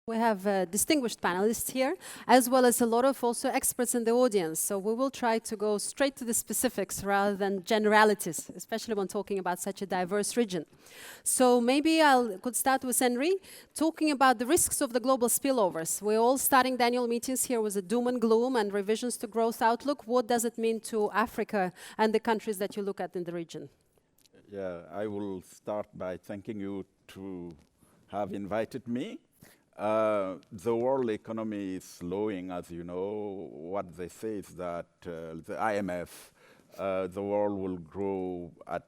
We have distinguished panelists here, as well as a lot of also experts in the audience. So we will try to go straight to the specifics rather than generalities, especially when talking about such a diverse region. So maybe I could start with Henry, talking about the risks of the global spillovers. We're all starting the annual meetings here with a doom and gloom and revisions to growth outlook. What does it mean to Africa and the countries that you look at in the region? Yeah, I will start by thanking you to have invited me. The world economy is slowing, as you know. What they say is that the IMF, the world will grow at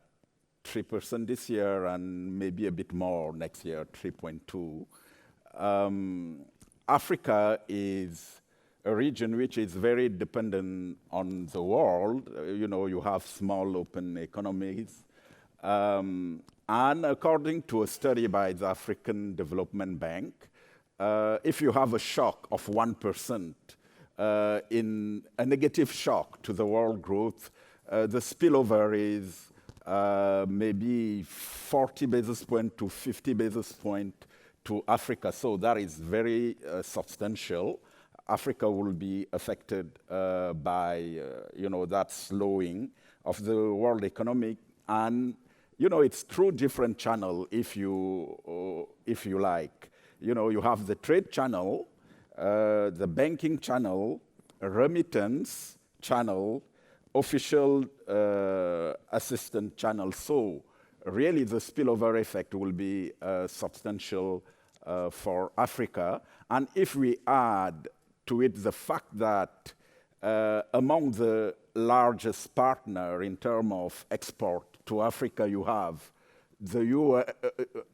3% this year and maybe a bit more next year, 3.2. Africa is a region which is very dependent on the world. You have small open economies. And according to a study by the African Development Bank, if you have a shock of 1% in a negative shock to the world growth, the spillover is maybe 40 basis points to 50 basis points to Africa. So that is very substantial. Africa will be affected by that slowing of the world economy. And it's through different channels, if you like. You have the trade channel, the banking channel, remittance channel, official assistant channel. So really the spillover effect will be substantial for Africa. And if we add to it the fact that among the largest partner in terms of export to Africa, you have the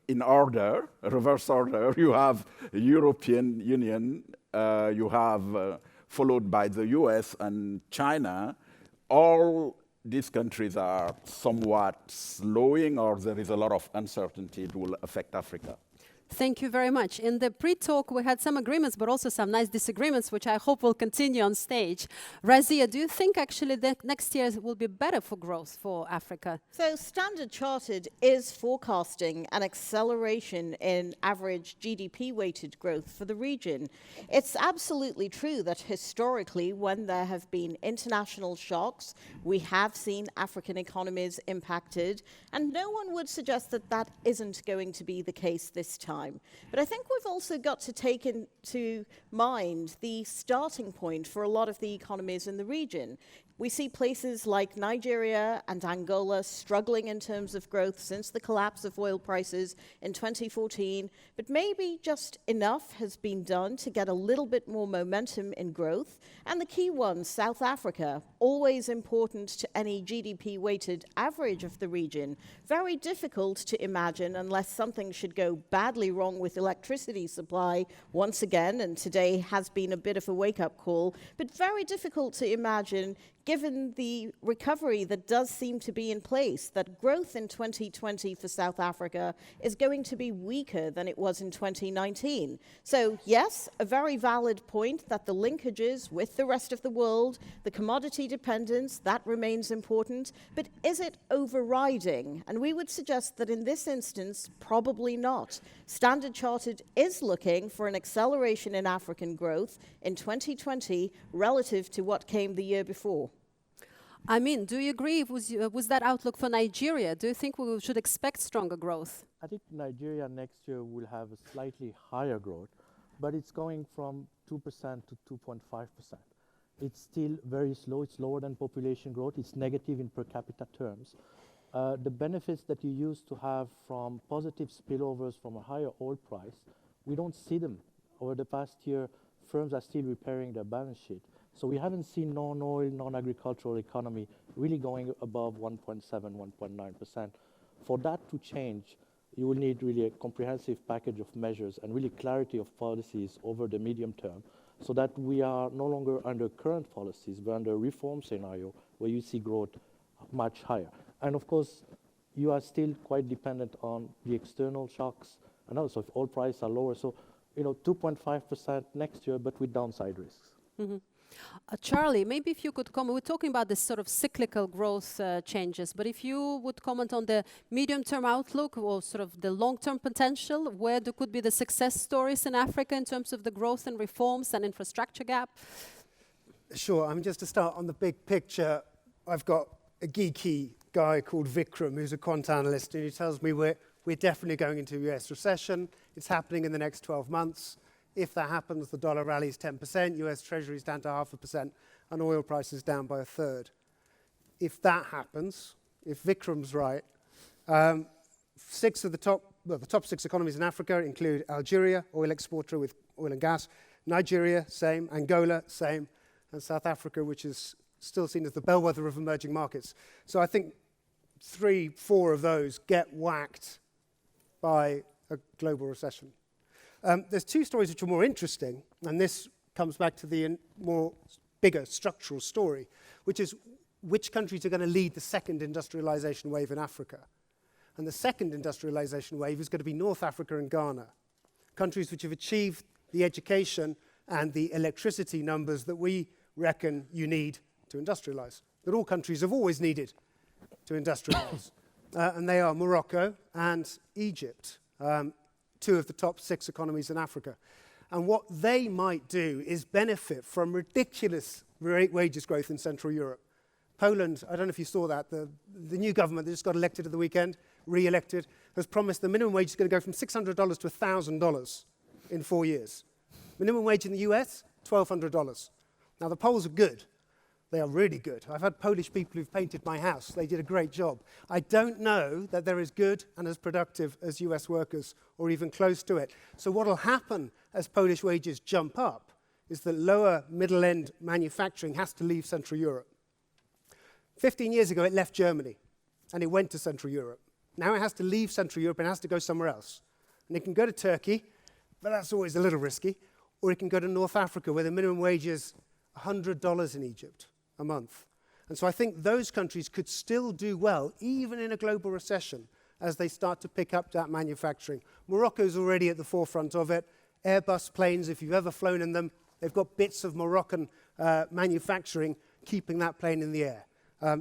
in order, reverse order, you have European Union, you have followed by the US and China. All these countries are somewhat slowing, or there is a lot of uncertainty it will affect Africa. Thank you very much. In the pre-talk, we had some agreements, but also some nice disagreements, which I hope will continue on stage. Razia, do you think actually that next year will be better for growth for Africa? So Standard Chartered is forecasting an acceleration in average GDP-weighted growth for the region. It's absolutely true that historically, when there have been international shocks, we have seen African economies impacted, and no one would suggest that that isn't going to be the case this time. But I think we've also got to take into mind the starting point for a lot of the economies in the region. We see places like Nigeria and Angola struggling in terms of growth since the collapse of oil prices in 2014, but maybe just enough has been done to get a little bit more momentum in growth. And the key one, South Africa, always important to any GDP-weighted average of the region. Very difficult to imagine unless something should go badly wrong with electricity supply once again, and today has been a bit of a wake-up call, but very difficult to imagine given the recovery that does seem to be in place, that growth in 2020 for South Africa is going to be weaker than it was in 2019. So yes, a very valid point that the linkages with the rest of the world, the commodity dependence, that remains important, but is it overriding? And we would suggest that in this instance, probably not. Standard Chartered is looking for an acceleration in African growth in 2020 relative to what came the year before. I mean, do you agree with that outlook for Nigeria? Do you think we should expect stronger growth? I think Nigeria next year will have a slightly higher growth, but it's going from 2% to 2.5%. It's still very slow. It's lower than population growth. It's negative in per capita terms. The benefits that you used to have from positive spillovers from a higher oil price, we don't see them. Over the past year, firms are still repairing their balance sheet. So we haven't seen non-oil, non-agricultural economy really going above 1.7, 1.9%. For that to change, you will need really a comprehensive package of measures and really clarity of policies over the medium term so that we are no longer under current policies, but under a reform scenario where you see growth much higher. And of course, you are still quite dependent on the external shocks and also if oil prices are lower. So, 2.5% next year, but with downside risks. Mm-hmm. Charlie, maybe if you could comment, we're talking about this sort of cyclical growth changes, but if you would comment on the medium-term outlook or sort of the long-term potential, where there could be the success stories in Africa in terms of the growth and reforms and infrastructure gap? Sure. I mean, just to start on the big picture, I've got a geeky guy called Vikram, who's a quant analyst, and he tells me we're definitely going into a US recession. It's happening in the next 12 months. If that happens, the dollar rallies 10%, US Treasury's down to 0.5%, and oil prices down by 1/3. If that happens, if Vikram's right, the top 6 economies in Africa include Algeria, oil exporter with oil and gas, Nigeria, same, Angola, same, and South Africa, which is still seen as the bellwether of emerging markets. So I think 3, 4 of those get whacked by a global recession. There's 2 stories which are more interesting, and this comes back to the more bigger structural story, which is which countries are going to lead the second industrialization wave in Africa. And the second industrialization wave is going to be North Africa and Ghana, countries which have achieved the education and the electricity numbers that we reckon you need to industrialize, that all countries have always needed to industrialize. And they are Morocco and Egypt, 2 of the top 6 economies in Africa. And what they might do is benefit from ridiculous wages growth in Central Europe. Poland, I don't know if you saw that, the new government that just got elected at the weekend, re-elected, has promised the minimum wage is going to go from $600 to $1,000 in 4 years. Minimum wage in the US, $1,200. Now the polls are good. They are really good. I've had Polish people who've painted my house. They did a great job. I don't know that they're as good and as productive as US workers or even close to it. So what will happen as Polish wages jump up is that lower middle-end manufacturing has to leave Central Europe. 15 years ago, it left Germany and it went to Central Europe. Now it has to leave Central Europe and has to go somewhere else. And it can go to Turkey, but that's always a little risky, or it can go to North Africa where the minimum wage is $100 in Egypt a month. And so I think those countries could still do well, even in a global recession, as they start to pick up that manufacturing. Morocco's already at the forefront of it. Airbus planes, if you've ever flown in them, they've got bits of Moroccan manufacturing keeping that plane in the air.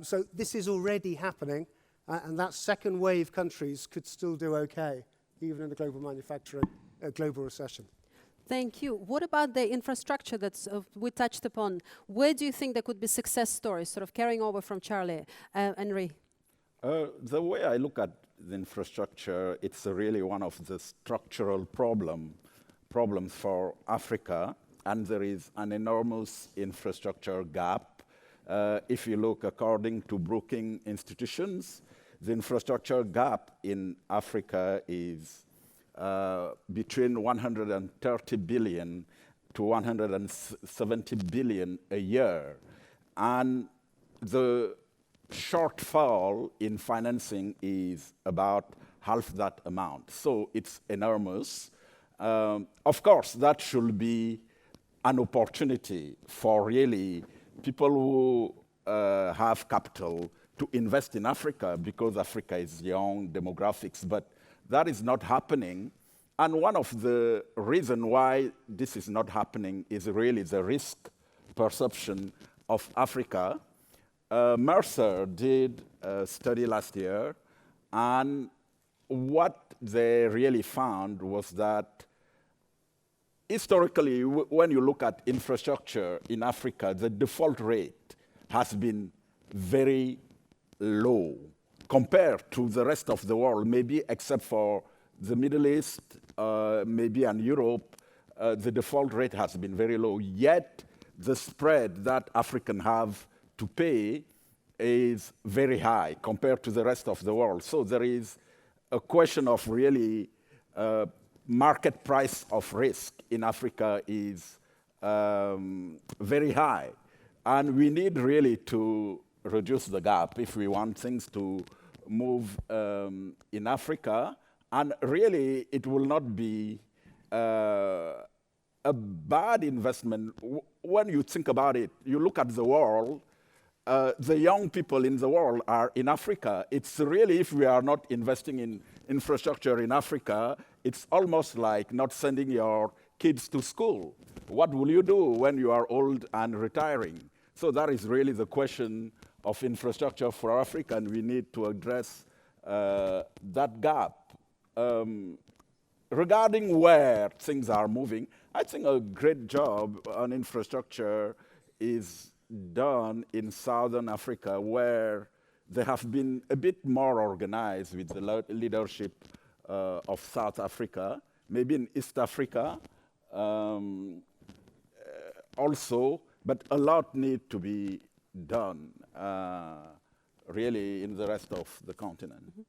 So this is already happening, and that second wave countries could still do okay, even in a global manufacturing, global recession. Thank you. What about the infrastructure that we touched upon? Where do you think there could be success stories, sort of carrying over from Charlie? Henry? The way I look at the infrastructure, it's really one of the structural problems for Africa, and there is an enormous infrastructure gap. If you look according to Brookings institutions, the infrastructure gap in Africa is between 130 billion to 170 billion a year. And the shortfall in financing is about half that amount. So it's enormous. Of course, that should be an opportunity for really people who have capital to invest in Africa, because Africa is young, demographics, but that is not happening. And one of the reasons why this is not happening is really the risk perception of Africa. Mercer did a study last year, and what they really found was that historically, when you look at infrastructure in Africa, the default rate has been very low compared to the rest of the world, maybe except for the Middle East, maybe and Europe, the default rate has been very low. Yet the spread that Africans have to pay is very high compared to the rest of the world. So there is a question of really market price of risk in Africa is very high. And we need really to reduce the gap if we want things to move in Africa. And really, it will not be a bad investment. When you think about it, you look at the world, the young people in the world are in Africa. It's really, if we are not investing in infrastructure in Africa, it's almost like not sending your kids to school. what will you do when you are old and retiring? So that is really the question of infrastructure for Africa, and we need to address that gap. Regarding where things are moving, I think a great job on infrastructure is done in Southern Africa, where they have been a bit more organized with the leadership of South Africa, maybe in East Africa also, but a lot need to be done really in the rest of the continent. Mm-hmm.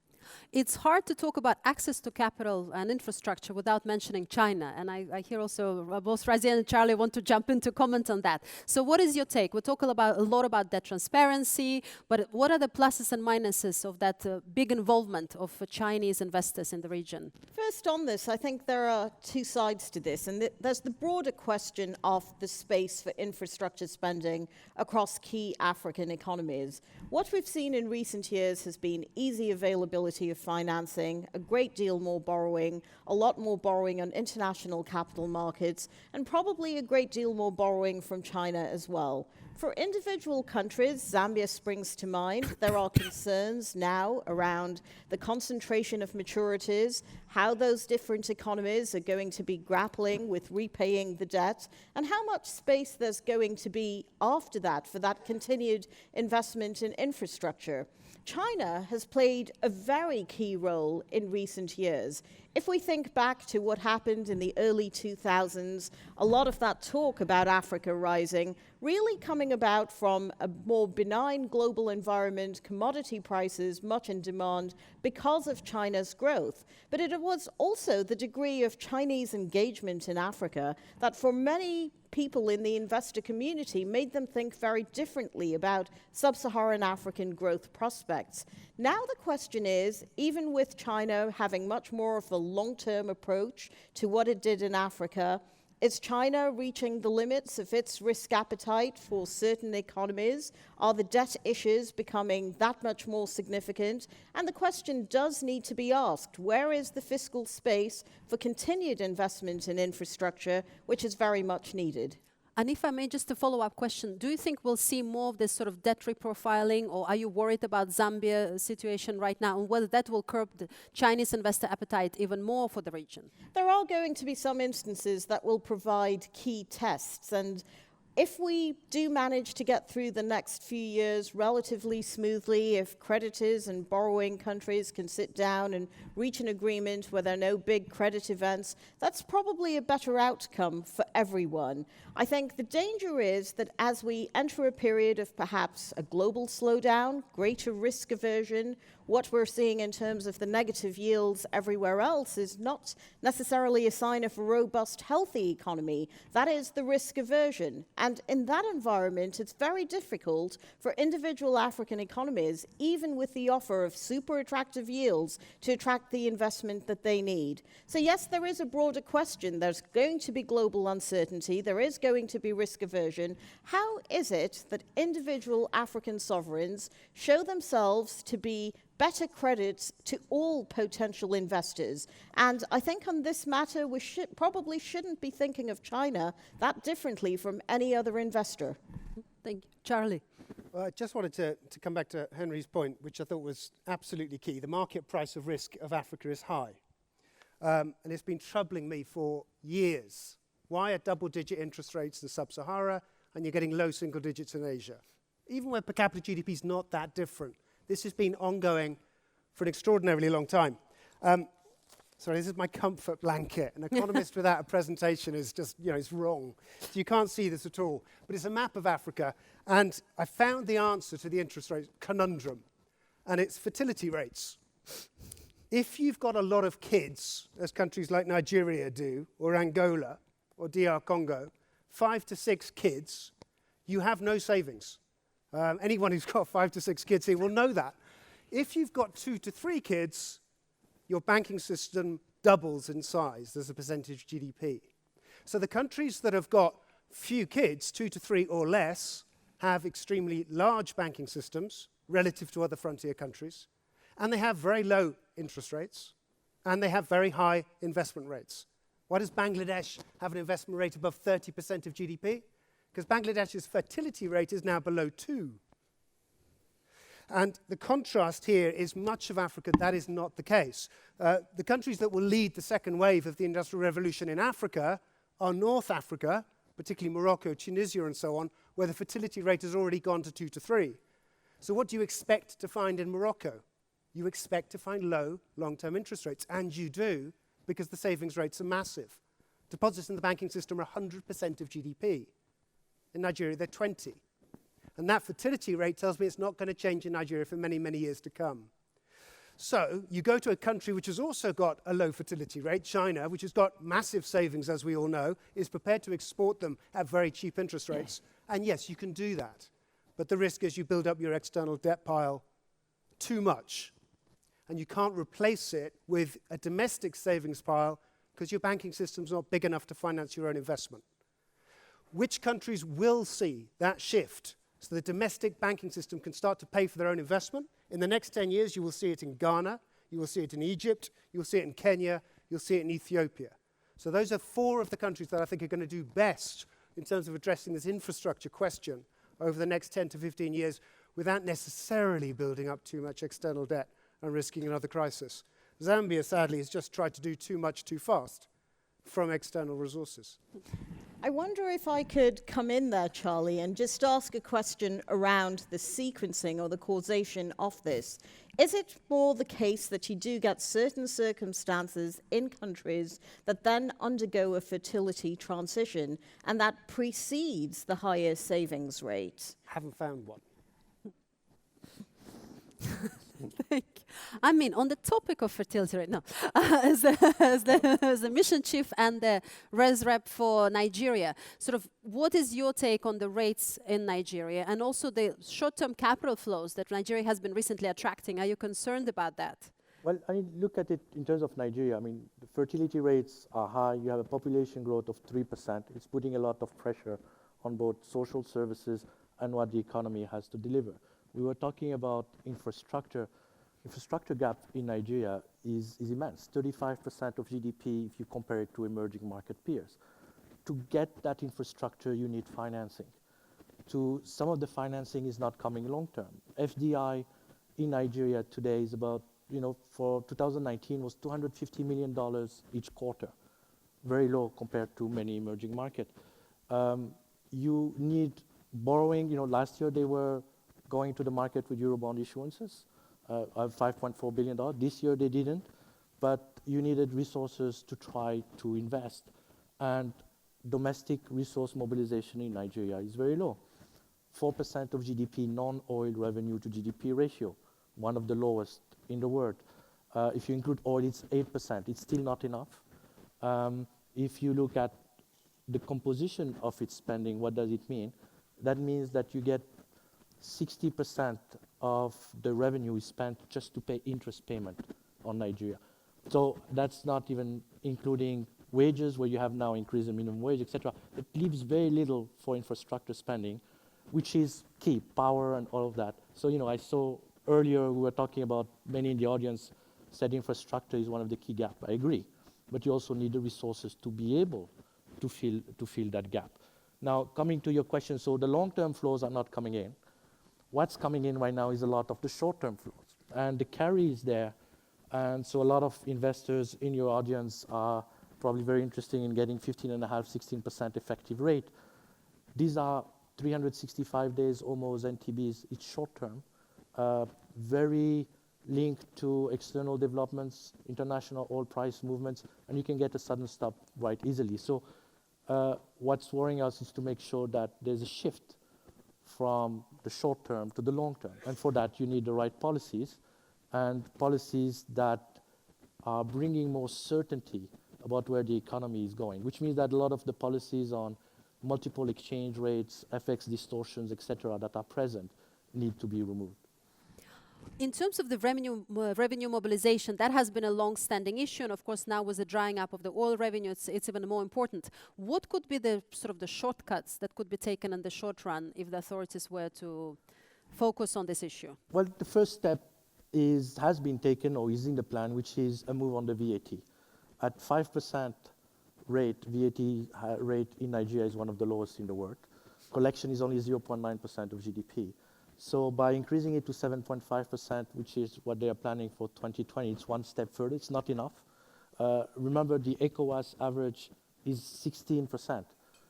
It's hard to talk about access to capital and infrastructure without mentioning China. And I hear also both Razia and Charlie want to jump in to comment on that. So what is your take? We talk a lot about debt transparency, but what are the pluses and minuses of that big involvement of Chinese investors in the region? First on this, I think there are two sides to this, and there's the broader question of the space for infrastructure spending across key African economies. What we've seen in recent years has been easy availability of financing, a great deal more borrowing, a lot more borrowing on international capital markets, and probably a great deal more borrowing from China as well. For individual countries, Zambia springs to mind. There are concerns now around the concentration of maturities, how those different economies are going to be grappling with repaying the debt, and how much space there's going to be after that for that continued investment in infrastructure. China has played a very key role in recent years. If we think back to what happened in the early 2000s, a lot of that talk about Africa rising really coming about from a more benign global environment, commodity prices much in demand because of China's growth. But it was also the degree of Chinese engagement in Africa that for many people in the investor community made them think very differently about sub-Saharan African growth prospects. Now the question is, even with China having much more of a long-term approach to what it did in Africa, is China reaching the limits of its risk appetite for certain economies? Are the debt issues becoming that much more significant? And the question does need to be asked, where is the fiscal space for continued investment in infrastructure, which is very much needed? And if I may, just a follow-up question, do you think we'll see more of this sort of debt reprofiling, or are you worried about Zambia's situation right now and whether that will curb the Chinese investor appetite even more for the region? There are going to be some instances that will provide key tests, and if we do manage to get through the next few years relatively smoothly, if creditors and borrowing countries can sit down and reach an agreement where there are no big credit events, that's probably a better outcome for everyone. I think the danger is that as we enter a period of perhaps a global slowdown, greater risk aversion, what we're seeing in terms of the negative yields everywhere else is not necessarily a sign of a robust, healthy economy. That is the risk aversion. And in that environment, it's very difficult for individual African economies, even with the offer of super attractive yields, to attract the investment that they need. So yes, there is a broader question. There's going to be global uncertainty. There is going to be risk aversion. How is it that individual African sovereigns show themselves to be better credits to all potential investors? And I think on this matter, we probably shouldn't be thinking of China that differently from any other investor. Thank you. Charlie. Well, I just wanted to come back to Henry's point, which I thought was absolutely key. The market price of risk of Africa is high. And it's been troubling me for years. Why are double-digit interest rates in Sub-Sahara and you're getting low single digits in Asia? Even when per capita GDP is not that different. This has been ongoing for an extraordinarily long time. Sorry, this is my comfort blanket. An economist without a presentation is just, it's wrong. So you can't see this at all. But it's a map of Africa, and I found the answer to the interest rate conundrum, and it's fertility rates. If you've got a lot of kids, as countries like Nigeria do, or Angola, or DR Congo, 5 to 6 kids, you have no savings. Anyone who's got 5 to 6 kids here will know that. If you've got 2 to 3 kids, your banking system doubles in size as a percentage of GDP. So the countries that have got few kids, 2 to 3 or less, have extremely large banking systems relative to other frontier countries, and they have very low interest rates, and they have very high investment rates. Why does Bangladesh have an investment rate above 30% of GDP? Because Bangladesh's fertility rate is now below 2. And the contrast here is much of Africa, that is not the case. The countries that will lead the second wave of the Industrial Revolution in Africa are North Africa, particularly Morocco, Tunisia, and so on, where the fertility rate has already gone to 2 to 3. So what do you expect to find in Morocco? You expect to find low long-term interest rates, and you do, because the savings rates are massive. Deposits in the banking system are 100% of GDP. In Nigeria, they're 20. And that fertility rate tells me it's not going to change in Nigeria for many, many years to come. So you go to a country which has also got a low fertility rate, China, which has got massive savings, as we all know, is prepared to export them at very cheap interest rates. And yes, you can do that. But the risk is you build up your external debt pile too much. And you can't replace it with a domestic savings pile because your banking system's not big enough to finance your own investment. Which countries will see that shift so the domestic banking system can start to pay for their own investment? In the next 10 years, you will see it in Ghana, you will see it in Egypt, you will see it in Kenya, you'll see it in Ethiopia. So those are 4 of the countries that I think are going to do best in terms of addressing this infrastructure question over the next 10 to 15 years without necessarily building up too much external debt and risking another crisis. Zambia, sadly, has just tried to do too much too fast from external resources. I wonder if I could come in there, Charlie, and just ask a question around the sequencing or the causation of this. Is it more the case that you do get certain circumstances in countries that then undergo a fertility transition and that precedes the higher savings rate? Haven't found one. I mean, on the topic of fertility rate, no, as the mission chief and the res rep for Nigeria, sort of what is your take on the rates in Nigeria and also the short-term capital flows that Nigeria has been recently attracting? Are you concerned about that? Well, I mean, look at it in terms of Nigeria. I mean, the fertility rates are high. You have a population growth of 3%. It's putting a lot of pressure on both social services and what the economy has to deliver. We were talking about infrastructure. Infrastructure gap in Nigeria is immense, 35% of GDP if you compare it to emerging market peers. To get that infrastructure, you need financing. Some of the financing is not coming long term. FDI in Nigeria today is about, for 2019 was $250 million each quarter. Very low compared to many emerging markets. You need borrowing. Last year they were going to the market with Eurobond issuances of $5.4 billion. This year they didn't, but you needed resources to try to invest. And domestic resource mobilization in Nigeria is very low. 4% of GDP non-oil revenue to GDP ratio, one of the lowest in the world. If you include oil, it's 8%. It's still not enough. If you look at the composition of its spending, what does it mean? That means that you get 60% of the revenue is spent just to pay interest payment on Nigeria. So that's not even including wages, where you have now increased the minimum wage, etc. It leaves very little for infrastructure spending, which is key, power and all of that. So, I saw earlier we were talking about, many in the audience said infrastructure is one of the key gaps. I agree. But you also need the resources to be able to fill that gap. Now, coming to your question, so the long-term flows are not coming in. What's coming in right now is a lot of the short-term flows, and the carry is there. And so a lot of investors in your audience are probably very interested in getting 15.5%, 16% effective rate. These are 365 days almost NTBs. It's short-term, very linked to external developments, international oil price movements, and you can get a sudden stop right easily. So what's worrying us is to make sure that there's a shift from the short term to the long term. And for that, you need the right policies, and policies that are bringing more certainty about where the economy is going, which means that a lot of the policies on multiple exchange rates, FX distortions, etc., that are present need to be removed. In terms of the revenue mobilization, that has been a long-standing issue, and of course now with the drying up of the oil revenue, it's even more important. What could be the sort of the shortcuts that could be taken in the short run if the authorities were to focus on this issue? Well, the first step has been taken or is in the plan, which is a move on the VAT. At 5% rate, rate in Nigeria is one of the lowest in the world. Collection is only 0.9% of GDP. So by increasing it to 7.5%, which is what they are planning for 2020, it's one step further. It's not enough. Remember, the ECOWAS average is 16%.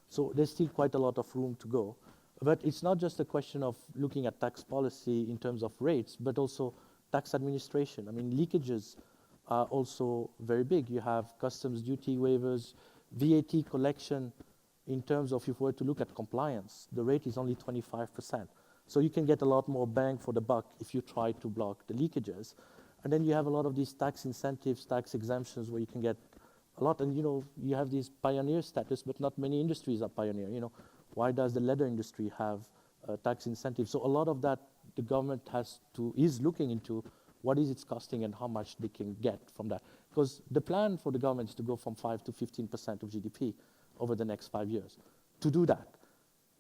So there's still quite a lot of room to go. But it's not just a question of looking at tax policy in terms of rates, but also tax administration. I mean, leakages are also very big. You have customs duty waivers, VAT collection. In terms of if we were to look at compliance, the rate is only 25%. So you can get a lot more bang for the buck if you try to block the leakages. And then you have a lot of these tax incentives, tax exemptions where you can get a lot. And you have these pioneer status, but not many industries are pioneer. Why does the leather industry have tax incentives? So a lot of that the government is looking into what is it costing and how much they can get from that. Because the plan for the government is to go from 5 to 15% of GDP over the next 5 years. To do that,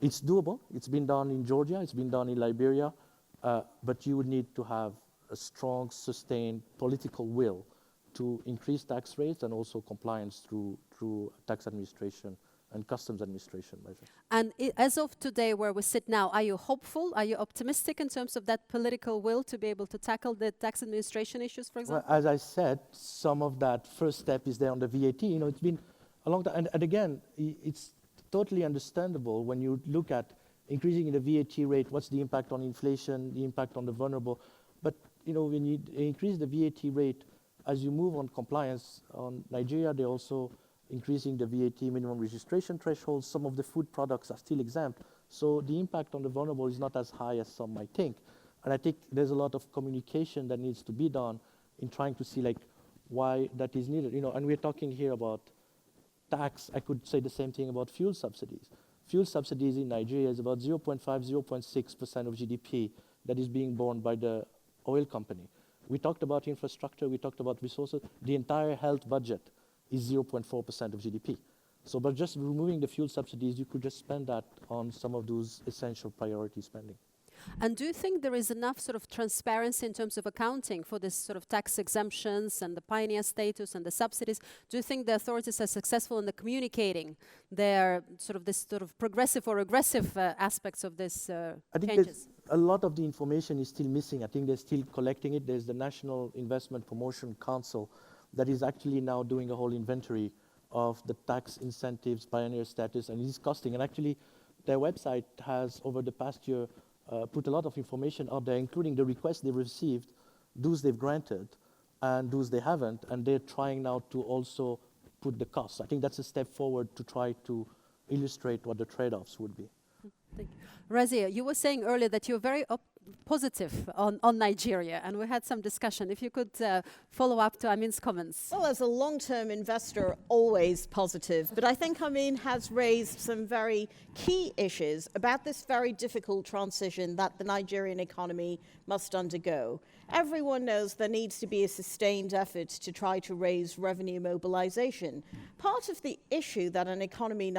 it's doable. It's been done in Georgia. It's been done in Liberia. But you would need to have a strong, sustained political will to increase tax rates and also compliance through tax administration and customs administration measures. And as of today, where we sit now, are you hopeful? Are you optimistic in terms of that political will to be able to tackle the tax administration issues, for example? Well, as I said, some of that first step is there on the VAT. It's been a long time. And again, it's totally understandable when you look at increasing the VAT rate, what's the impact on inflation, the impact on the vulnerable. But when you increase the VAT rate, as you move on compliance, on Nigeria, they're also increasing the VAT minimum registration thresholds. Some of the food products are still exempt. So the impact on the vulnerable is not as high as some might think. And I think there's a lot of communication that needs to be done in trying to see why that is needed. And we're talking here about tax. I could say the same thing about fuel subsidies. Fuel subsidies in Nigeria is about 0.5, 0.6% of GDP that is being borne by the oil company. We talked about infrastructure, we talked about resources. The entire health budget is 0.4% of GDP. So by just removing the fuel subsidies, you could just spend that on some of those essential priority spending. And do you think there is enough sort of transparency in terms of accounting for this sort of tax exemptions and the pioneer status and the subsidies? Do you think the authorities are successful in the communicating their this progressive or aggressive aspects of this I think changes? a lot of the information is still missing. I think they're still collecting it. There's the National Investment Promotion Council that is actually now doing a whole inventory of the tax incentives, pioneer status, and its costing. And actually, their website has, over the past year, put a lot of information out there, including the requests they've received, those they've granted, and those they haven't, and they're trying now to also put the costs. I think that's a step forward to try to illustrate what the trade-offs would be. Thank you. Razia, you were saying earlier that you're very positive on Nigeria, and we had some discussion. If you could follow up to Amin's comments. Well, as a long-term investor, always positive. But I think Amin has raised some very key issues about this very difficult transition that the Nigerian economy must undergo. Everyone knows there needs to be a sustained effort to try to raise revenue mobilization. Part of the issue that an economy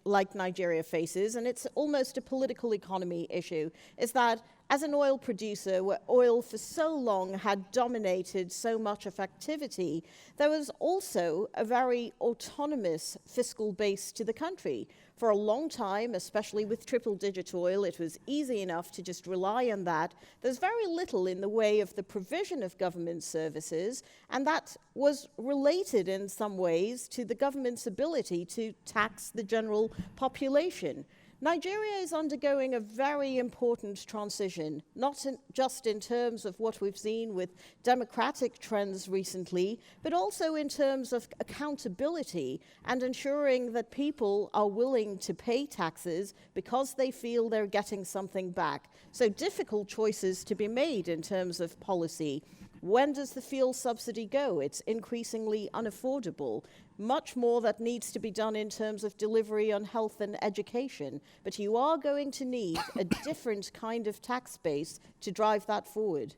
like Nigeria faces, and it's almost a political economy issue, is that as an oil producer, where oil for so long had dominated so much of activity, there was also a very autonomous fiscal base to the country. For a long time, especially with triple-digit oil, it was easy enough to just rely on that. There's very little in the way of the provision of government services, and that was related in some ways to the government's ability to tax the general population. Nigeria is undergoing a very important transition, not just in terms of what we've seen with democratic trends recently, but also in terms of accountability and ensuring that people are willing to pay taxes because they feel they're getting something back. So difficult choices to be made in terms of policy. When does the fuel subsidy go? It's increasingly unaffordable. Much more that needs to be done in terms of delivery on health and education. But you are going to need a different kind of tax base to drive that forward.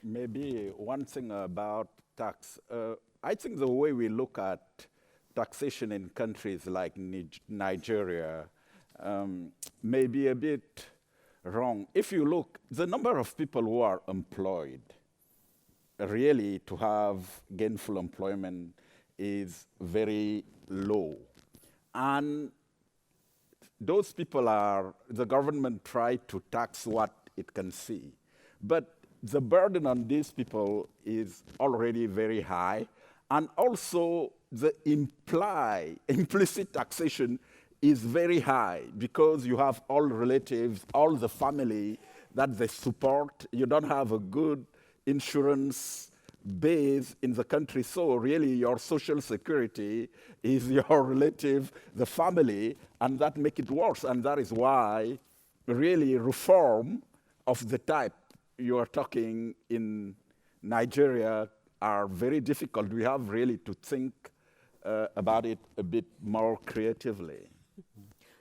Maybe one thing about tax. I think the way we look at taxation in countries like Nigeria may be a bit wrong. If you look, the number of people who are employed, really to have gainful employment is very low. And those people the government try to tax what it can see. But the burden on these people is already very high. And also the implicit taxation is very high because you have all relatives, all the family that they support. You don't have a good insurance base in the country. So really your social security is your relative, the family, and that makes it worse. And that is why really reform of the type you are talking in Nigeria are very difficult. We have really to think about it a bit more creatively.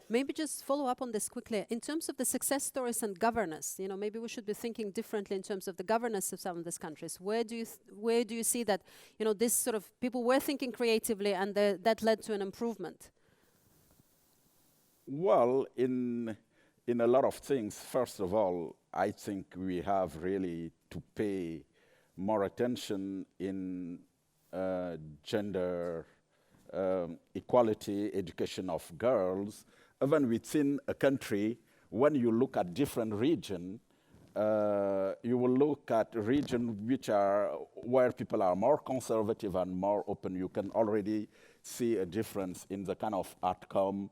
Maybe just follow up on this quickly. In terms of the success stories and governance, maybe we should be thinking differently in terms of the governance of some of these countries. Where do you see that, this sort of people were thinking creatively and that led to an improvement? Well, in a lot of things, first of all, I think we have really to pay more attention in gender equality, education of girls. Even within a country, when you look at different regions, you will look at regions where people are more conservative and more open. You can already see a difference in the kind of outcome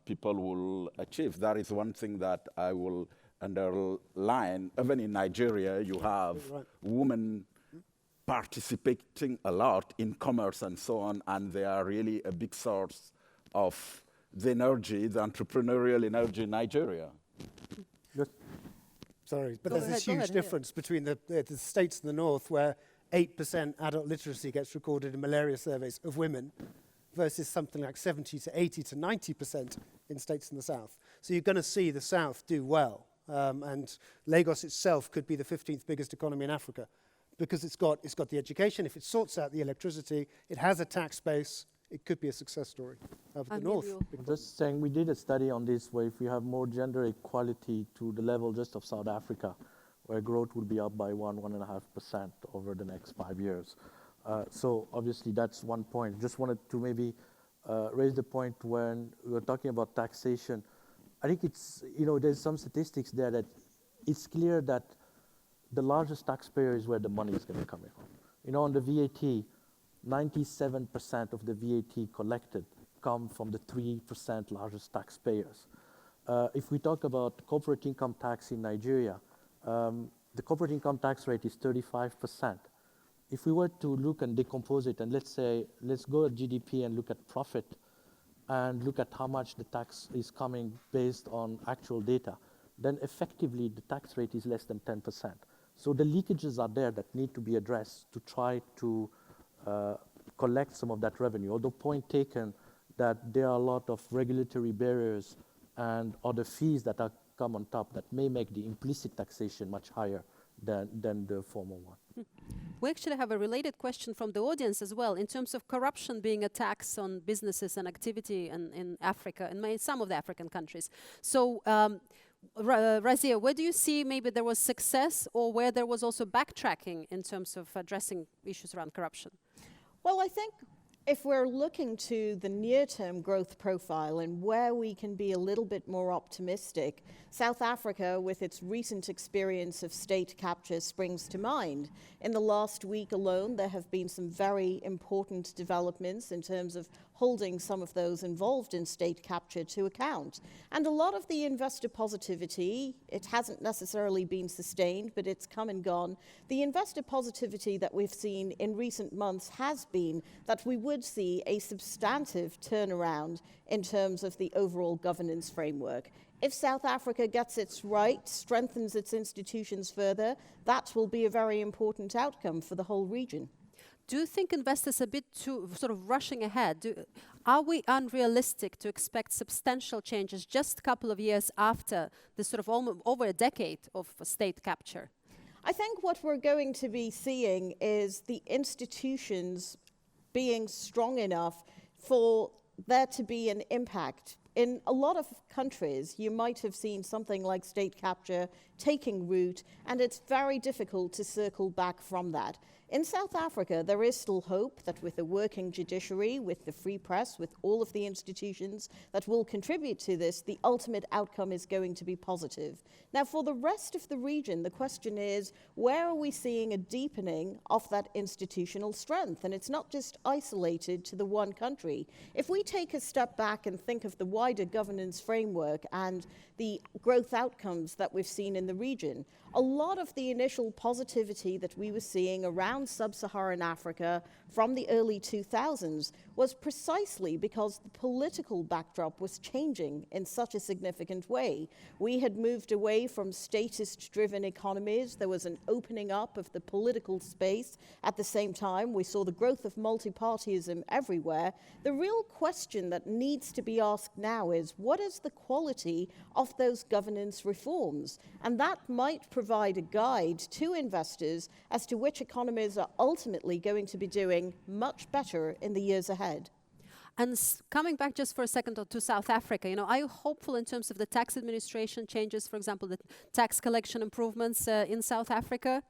people will achieve. That is one thing that I will underline. Even in Nigeria, you have women participating a lot in commerce and so on, and they are really a big source of the energy, the entrepreneurial energy in Nigeria. Sorry, but Go there's ahead, this go huge ahead, yeah. difference between the states in the north where 8% adult literacy gets recorded in malaria surveys of women versus something like 70 to 80 to 90% in states in the south. So you're going to see the south do well. And Lagos itself could be the 15th biggest economy in Africa because it's got the education. If it sorts out the electricity, it has a tax base, it could be a success story of the north. Just saying, we did a study on this where if you have more gender equality to the level just of South Africa, where growth will be up by 1.5% over the next 5 years. So obviously that's one point. Just wanted to maybe raise the point when we were talking about taxation. I think it's, there's some statistics there that it's clear that the largest taxpayer is where the money is going to come from. On the VAT, 97% of the VAT collected come from the 3% largest taxpayers. If we talk about corporate income tax in Nigeria, the corporate income tax rate is 35%. If we were to look and decompose it, and let's go at GDP and look at profit, and look at how much the tax is coming based on actual data, then effectively the tax rate is less than 10%. So the leakages are there that need to be addressed to try to collect some of that revenue. Although point taken that there are a lot of regulatory barriers and other fees that come on top that may make the implicit taxation much higher than the formal one. We actually have a related question from the audience as well, in terms of corruption being a tax on businesses and activity in Africa, in some of the African countries. So, Razia, where do you see maybe there was success or where there was also backtracking in terms of addressing issues around corruption? Well, I think if we're looking to the near-term growth profile and where we can be a little bit more optimistic, South Africa, with its recent experience of state capture, springs to mind. In the last week alone, there have been some very important developments in terms of holding some of those involved in state capture to account. And a lot of the investor positivity, it hasn't necessarily been sustained, but it's come and gone. The investor positivity that we've seen in recent months has been that we would see a substantive turnaround in terms of the overall governance framework. If South Africa gets it right, strengthens its institutions further, that will be a very important outcome for the whole region. Do you think investors are a bit too sort of rushing ahead? Are we unrealistic to expect substantial changes just a couple of years after this sort of over a decade of state capture? I think what we're going to be seeing is the institutions being strong enough for there to be an impact. In a lot of countries, you might have seen something like state capture taking root, and it's very difficult to circle back from that. In South Africa, there is still hope that with a working judiciary, with the free press, with all of the institutions that will contribute to this, the ultimate outcome is going to be positive. Now, for the rest of the region, the question is, where are we seeing a deepening of that institutional strength? And it's not just isolated to the one country. If we take a step back and think of the wider governance framework and the growth outcomes that we've seen in the region, a lot of the initial positivity that we were seeing around sub-Saharan Africa from the early 2000s was precisely because the political backdrop was changing in such a significant way. We had moved away from statist-driven economies. There was an opening up of the political space. At the same time, we saw the growth of multipartyism everywhere. The real question that needs to be asked now is, what is the quality of those governance reforms? And that might provide a guide to investors as to which economies are ultimately going to be doing much better in the years ahead. And coming back just for a second to South Africa, are you hopeful in terms of the tax administration changes, for example, the tax collection improvements in South Africa?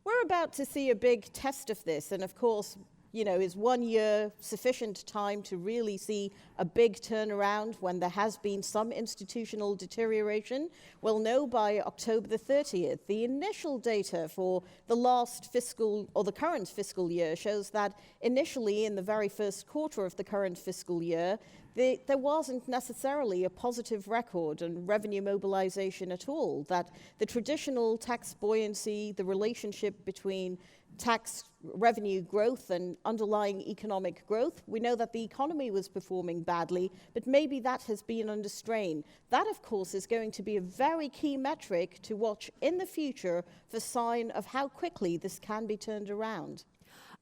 We're about to see a big test of this, and of course, is 1 year sufficient time to really see a big turnaround when there has been some institutional deterioration? We'll know by October the 30th. The initial data for the last fiscal, or the current fiscal year, shows that initially in the very first quarter of the current fiscal year, there wasn't necessarily a positive record on revenue mobilization at all, that the traditional tax buoyancy, the relationship between tax revenue growth and underlying economic growth, we know that the economy was performing badly, but maybe that has been under strain. That, of course, is going to be a very key metric to watch in the future for sign of how quickly this can be turned around.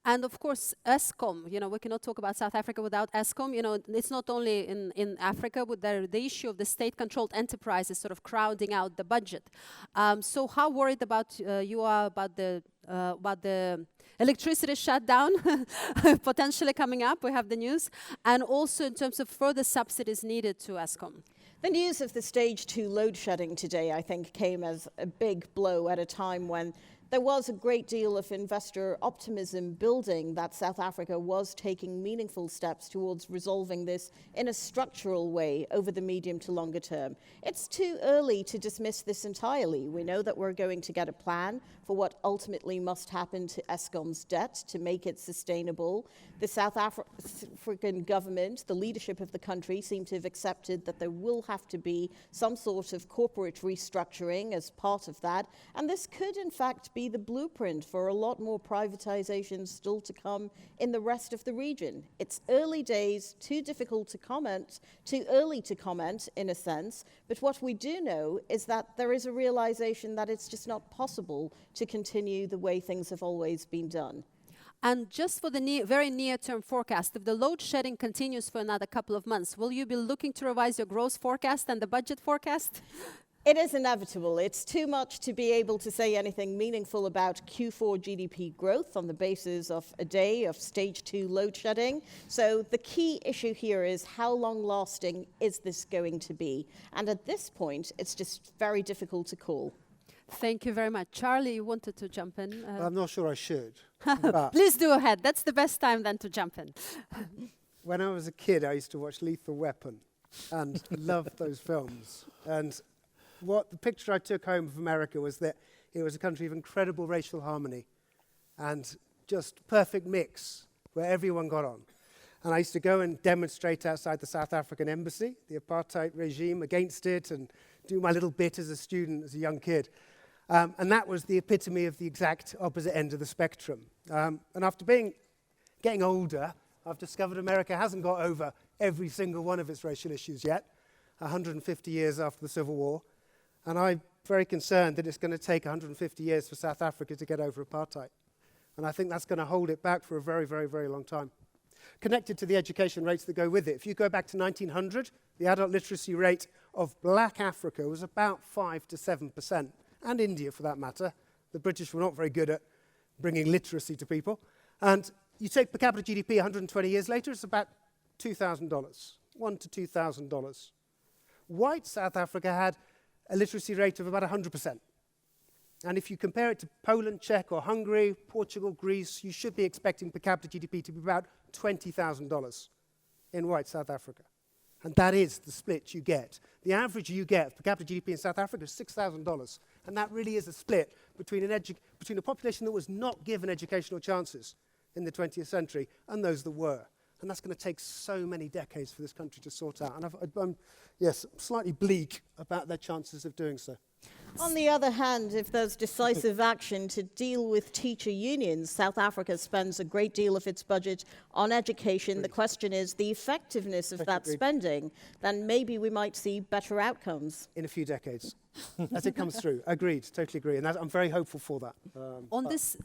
And of course, Eskom, we cannot talk about South Africa without Eskom. It's not only in Africa, but the issue of the state-controlled enterprises sort of crowding out the budget. So how worried about you are about the electricity shutdown potentially coming up? We have the news. And also in terms of further subsidies needed to Eskom. The news of the stage 2 load shedding today, I think, came as a big blow at a time when there was a great deal of investor optimism building that South Africa was taking meaningful steps towards resolving this in a structural way over the medium to longer term. It's too early to dismiss this entirely. We know that we're going to get a plan for what ultimately must happen to Eskom's debt to make it sustainable. The South African government, the leadership of the country, seem to have accepted that there will have to be some sort of corporate restructuring as part of that. And this could, in fact, be the blueprint for a lot more privatization still to come in the rest of the region. It's early days, too difficult to comment, too early to comment in a sense, but what we do know is that there is a realization that it's just not possible to continue the way things have always been done. And just for the very near-term forecast, if the load shedding continues for another couple of months, will you be looking to revise your growth forecast and the budget forecast? It is inevitable. It's too much to be able to say anything meaningful about Q4 GDP growth on the basis of a day of stage 2 load shedding. So the key issue here is how long-lasting is this going to be? And at this point, it's just very difficult to call. Thank you very much. Charlie, you wanted to jump in? I'm not sure I should. But please do ahead. That's the best time then to jump in. when I was a kid, I used to watch Lethal Weapon and loved those films. And what the picture I took home of America was that it was a country of incredible racial harmony and just perfect mix where everyone got on. And I used to go and demonstrate outside the South African embassy, the apartheid regime, against it, and do my little bit as a student, as a young kid. And that was the epitome of the exact opposite end of the spectrum. And after getting older, I've discovered America hasn't got over every single one of its racial issues yet, 150 years after the Civil War. And I'm very concerned that it's going to take 150 years for South Africa to get over apartheid. And I think that's going to hold it back for a very, very, very long time. Connected to the education rates that go with it, if you go back to 1900, the adult literacy rate of black Africa was about 5 to 7%, and India for that matter. The British were not very good at bringing literacy to people. And you take per capita GDP 120 years later, it's about $2,000, $1,000 to $2,000. White South Africa had a literacy rate of about 100%. And if you compare it to Poland, Czech, or Hungary, Portugal, Greece, you should be expecting per capita GDP to be about $20,000 in white South Africa. And that is the split you get. The average you get per capita GDP in South Africa is $6,000. And that really is a split between a population that was not given educational chances in the 20th century and those that were. And that's going to take so many decades for this country to sort out. And I'm slightly bleak about their chances of doing so. On the other hand, if there's decisive action to deal with teacher unions, South Africa spends a great deal of its budget on education. The question is the effectiveness of that spending. Then maybe we might see better outcomes. In a few decades, as it comes through. Agreed, totally agree. And I'm very hopeful for that. On this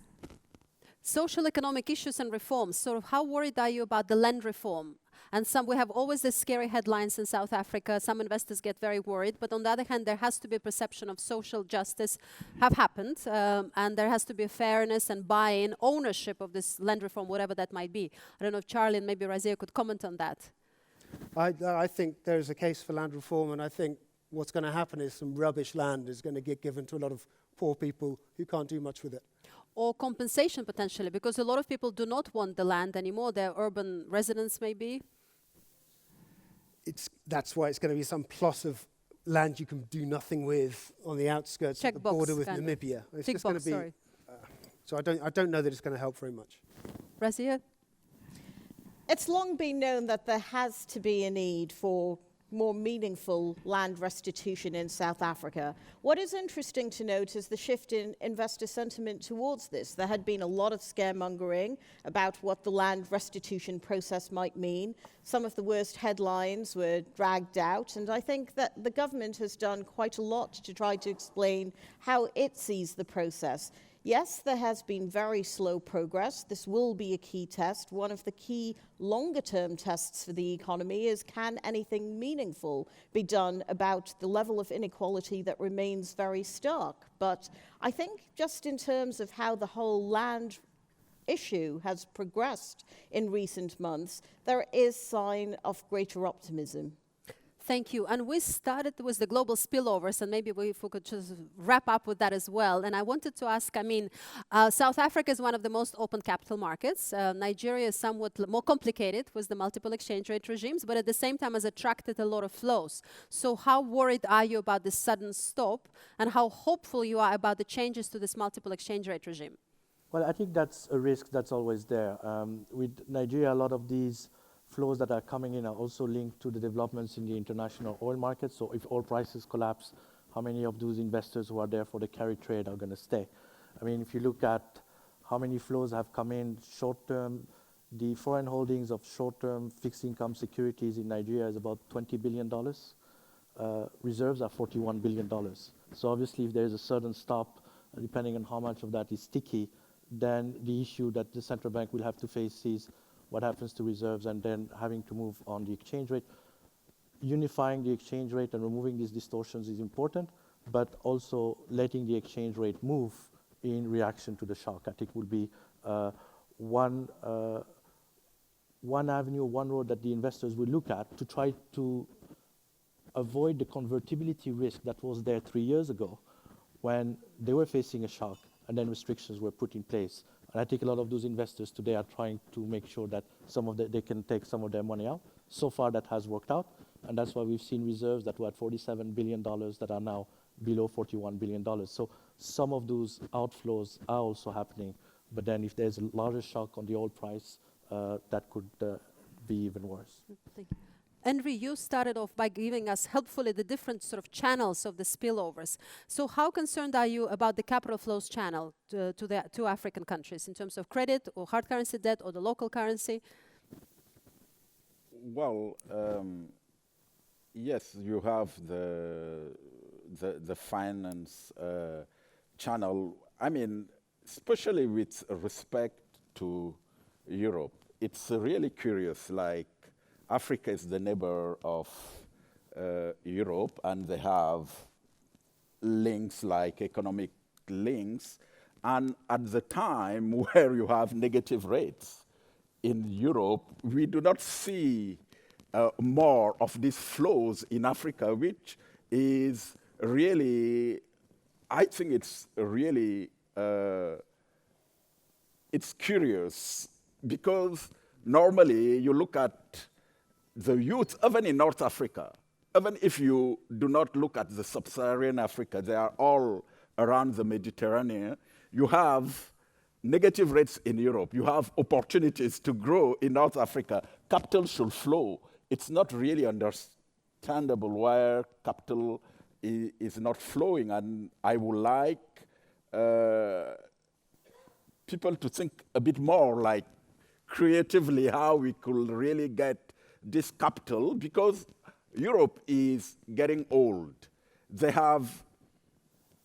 social economic issues and reforms, sort of how worried are you about the land reform? And we have always the scary headlines in South Africa. Some investors get very worried. But on the other hand, there has to be a perception of social justice have happened. And there has to be a fairness and buy-in, ownership of this land reform, whatever that might be. I don't know if Charlie and maybe Razia could comment on that. I think there's a case for land reform. And I think what's going to happen is some rubbish land is going to get given to a lot of poor people who can't do much with it. Or compensation potentially, because a lot of people do not want the land anymore. They're urban residents maybe. That's why it's going to be some plot of land you can do nothing with on the outskirts of the border with Namibia. It's just going to be. Sorry. So I don't know that it's going to help very much. Razia? It's long been known that there has to be a need for more meaningful land restitution in South Africa. What is interesting to note is the shift in investor sentiment towards this. There had been a lot of scaremongering about what the land restitution process might mean. Some of the worst headlines were dragged out, and I think that the government has done quite a lot to try to explain how it sees the process. Yes, there has been very slow progress. This will be a key test. One of the key longer-term tests for the economy is, can anything meaningful be done about the level of inequality that remains very stark? But I think just in terms of how the whole land issue has progressed in recent months, there is sign of greater optimism. Thank you. And we started with the global spillovers, and maybe if we could just wrap up with that as well. And I wanted to ask, South Africa is one of the most open capital markets. Nigeria is somewhat more complicated with the multiple exchange rate regimes, but at the same time has attracted a lot of flows. So how worried are you about this sudden stop, and how hopeful you are about the changes to this multiple exchange rate regime? Well, I think that's a risk that's always there. With Nigeria, a lot of these flows that are coming in are also linked to the developments in the international oil market. So if oil prices collapse, how many of those investors who are there for the carry trade are going to stay? I mean, if you look at how many flows have come in short-term, the foreign holdings of short-term fixed income securities in Nigeria is about $20 billion. Reserves are $41 billion. So obviously, if there is a sudden stop, depending on how much of that is sticky, then the issue that the central bank will have to face is what happens to reserves, and then having to move on the exchange rate. Unifying the exchange rate and removing these distortions is important, but also letting the exchange rate move in reaction to the shock, I think, will be one avenue, one road that the investors will look at to try to avoid the convertibility risk that was there 3 years ago when they were facing a shock and then restrictions were put in place. And I think a lot of those investors today are trying to make sure that they can take some of their money out. So far, that has worked out, and that's why we've seen reserves that were at $47 billion that are now below $41 billion. So some of those outflows are also happening, but then if there's a larger shock on the oil price, that could be even worse. Thank you. Henry, you started off by giving us helpfully the different sort of channels of the spillovers. So how concerned are you about the capital flows channel to African countries in terms of credit or hard currency debt or the local currency? Well, yes, you have the finance channel. I mean, especially with respect to Europe, it's really curious. Like, Africa is the neighbor of Europe, and they have links like economic links. And at the time where you have negative rates in Europe, we do not see more of these flows in Africa, which is really I think it's really, it's curious because normally you look at the youth, even in North Africa, even if you do not look at the sub-Saharan Africa, they are all around the Mediterranean. You have negative rates in Europe. You have opportunities to grow in North Africa. Capital should flow. It's not really understandable why capital is not flowing. And I would like people to think a bit more like creatively how we could really get this capital, because Europe is getting old. They have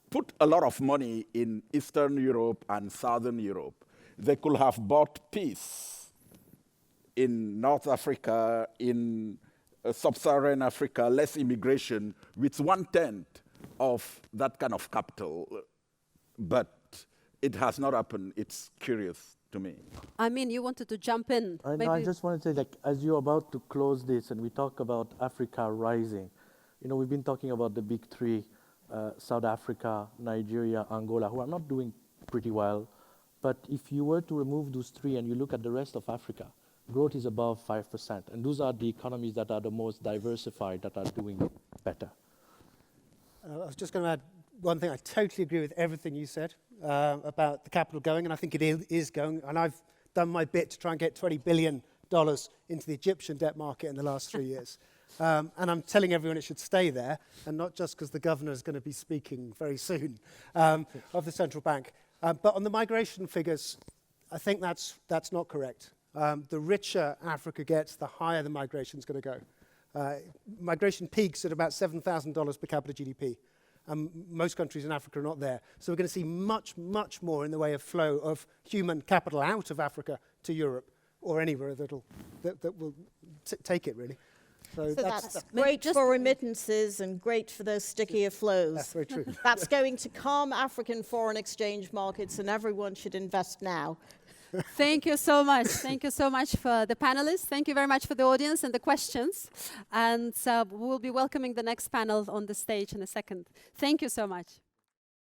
put a lot of money in Eastern Europe and Southern Europe. They could have bought peace in North Africa, in sub-Saharan Africa, less immigration, with 1/10 of that kind of capital. But it has not happened. It's curious to me. I mean, you wanted to jump in. No, I just want to say, like, as you're about to close this and we talk about Africa rising, you know, we've been talking about the big three, South Africa, Nigeria, Angola, who are not doing pretty well. But if you were to remove those three and you look at the rest of Africa, growth is above 5%. And those are the economies that are the most diversified, that are doing better. I was just going to add one thing. I totally agree with everything you said about the capital going, and I think it is going. And I've done my bit to try and get $20 billion into the Egyptian debt market in the last 3 years. And I'm telling everyone it should stay there, and not just because the governor is going to be speaking very soon of the central bank. But on the migration figures, I think that's not correct. The richer Africa gets, the higher the migration is going to go. Migration peaks at about $7,000 per capita GDP. Most countries in Africa are not there. So we're going to see much, much more in the way of flow of human capital out of Africa to Europe or anywhere that will take it, really. So that's great for remittances and great for those stickier flows. That's very true. That's going to calm African foreign exchange markets, and everyone should invest now. Thank you so much. Thank you so much for the panelists. Thank you very much for the audience and the questions. And we'll be welcoming the next panel on the stage in a second. Thank you so much.